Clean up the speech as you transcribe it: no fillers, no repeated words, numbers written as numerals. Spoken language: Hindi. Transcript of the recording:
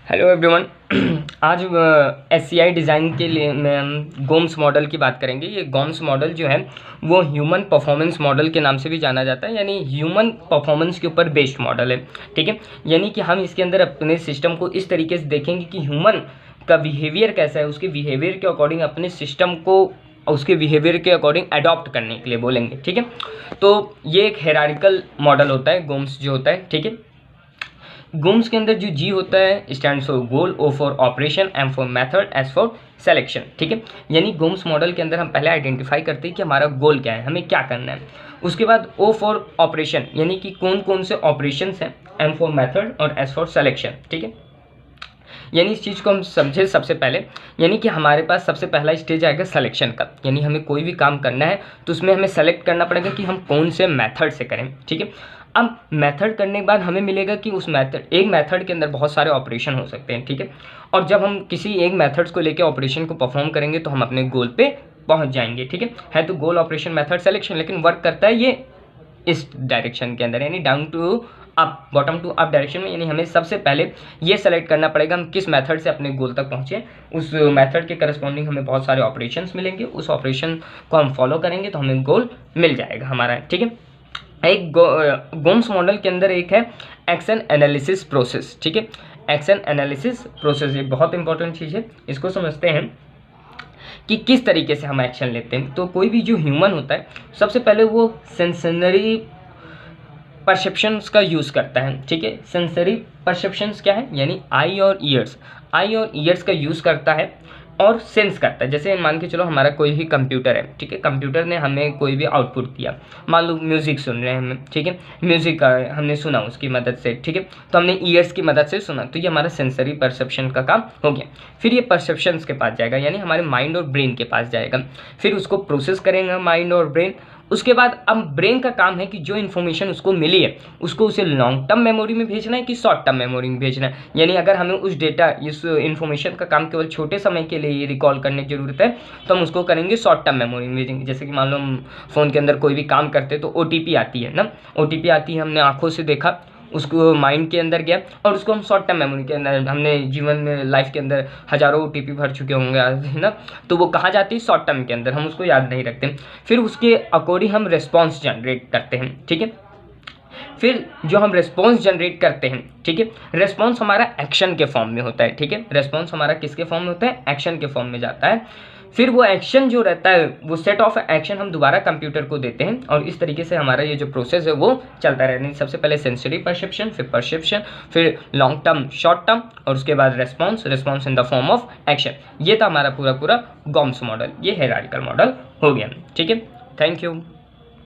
Hello everyone. आज एससीआई डिज़ाइन के लिए हम गोम्स मॉडल की बात करेंगे। ये गोम्स मॉडल जो है वो ह्यूमन परफॉर्मेंस मॉडल के नाम से भी जाना जाता है, यानी ह्यूमन परफॉर्मेंस के ऊपर बेस्ड मॉडल है। ठीक है, यानी कि हम इसके अंदर अपने सिस्टम को इस तरीके से देखेंगे कि ह्यूमन का बिहेवियर कैसा है, उसके बिहेवियर के अकॉर्डिंग अपने सिस्टम को उसके बिहेवियर के अकॉर्डिंग अडॉप्ट करने के लिए बोलेंगे। ठीक है, तो ये एक हायरार्किकल मॉडल होता है गोम्स जो होता है। ठीक है, गोम्स के अंदर जो जी होता है stands for goal, O for operation, M for method, S for selection. ठीक है, यानी गोम्स मॉडल के अंदर हम पहले आइडेंटिफाई करते हैं कि हमारा गोल क्या है, हमें क्या करना है। उसके बाद ओ फॉर ऑपरेशन, यानी कि कौन कौन से ऑपरेशंस हैं, एम फॉर मेथड और एस फॉर सिलेक्शन। ठीक है, यानी इस चीज़ को हम समझे सबसे पहले, यानी कि हमारे पास सबसे पहला स्टेज आएगा सिलेक्शन का। यानी हमें कोई भी काम करना है तो उसमें हमें सेलेक्ट करना पड़ेगा कि हम कौन से मेथड से करें। ठीक है, अब मेथड करने के बाद हमें मिलेगा कि उस एक मेथड के अंदर बहुत सारे ऑपरेशन हो सकते हैं। ठीक है, और जब हम किसी एक मेथड्स को लेकर ऑपरेशन को परफॉर्म करेंगे तो हम अपने गोल पे पहुंच जाएंगे। ठीक है तो गोल, ऑपरेशन, मेथड, सिलेक्शन, लेकिन वर्क करता है ये इस डायरेक्शन के अंदर, यानी down to up, bottom to up direction में। यानी हमें सबसे पहले ये सेलेक्ट करना पड़ेगा हम किस मेथड से अपने गोल तक पहुँचे। उस मेथड के करस्पॉन्डिंग हमें बहुत सारे ऑपरेशंस मिलेंगे, उस ऑपरेशन को हम फॉलो करेंगे तो हमें गोल मिल जाएगा हमारा। ठीक है, एक गोम्स मॉडल के अंदर एक है एक्शन एनालिसिस प्रोसेस। ठीक है, एक्शन एनालिसिस प्रोसेस ये बहुत इंपॉर्टेंट चीज़ है। इसको समझते हैं कि किस तरीके से हम एक्शन लेते हैं। तो कोई भी जो ह्यूमन होता है सबसे पहले वो सेंसरी परसेप्शंस का यूज़ करता है। ठीक है, सेंसरी परसेप्शंस क्या है, यानी आई और ईयर्स का यूज़ करता है और सेंस करता है। जैसे मान के चलो हमारा कोई भी कंप्यूटर है। ठीक है, कंप्यूटर ने हमें कोई भी आउटपुट दिया, मान लो म्यूज़िक सुन रहे हैं हम। ठीक है, म्यूज़िक हमने सुना उसकी मदद से। ठीक है, तो हमने ईयर्स की मदद से सुना, तो ये हमारा सेंसरी परसेप्शन का काम हो गया। फिर ये परसेप्शंस के पास जाएगा, यानी हमारे माइंड और ब्रेन के पास जाएगा। फिर उसको प्रोसेस करेंगे माइंड और ब्रेन। उसके बाद अब ब्रेन का काम है कि जो इन्फॉर्मेशन उसको मिली है उसको उसे लॉन्ग टर्म मेमोरी में भेजना है कि शॉर्ट टर्म मेमोरी में भेजना है। यानी अगर हमें उस डेटा, इस इन्फॉर्मेशन का काम केवल छोटे समय के लिए रिकॉल करने की जरूरत है तो हम उसको करेंगे शॉर्ट टर्म मेमोरी में भेजेंगे। जैसे कि मान लो हम फ़ोन के अंदर कोई भी काम करते हैं तो OTP आती है ना, OTP आती है, हमने आंखों से देखा, उसको माइंड के अंदर गया और उसको हम शॉर्ट टर्म मेमोरी के अंदर, हमने जीवन में लाइफ के अंदर हज़ारों OTP भर चुके होंगे है ना, तो वो कहाँ जाती है शॉर्ट टर्म के अंदर, हम उसको याद नहीं रखते। फिर उसके अकॉर्डिंग हम रिस्पॉन्स जनरेट करते हैं। ठीक है, फिर जो हम रिस्पॉन्स जनरेट करते हैं, ठीक है, रिस्पॉन्स हमारा एक्शन के फॉर्म में होता है। ठीक है, रिस्पॉन्स हमारा किसके फॉर्म में होता है, एक्शन के फॉर्म में जाता है। फिर वो एक्शन जो रहता है, वो सेट ऑफ एक्शन हम दोबारा कंप्यूटर को देते हैं और इस तरीके से हमारा ये जो प्रोसेस है वो चलता रहता है। सबसे पहले सेंसरी परसेप्शन, फिर परसेप्शन, फिर लॉन्ग टर्म, शॉर्ट टर्म और उसके बाद response in the form of action. ये था हमारा पूरा गोम्स मॉडल, ये हायरार्किकल मॉडल हो गया। ठीक है, थैंक यू।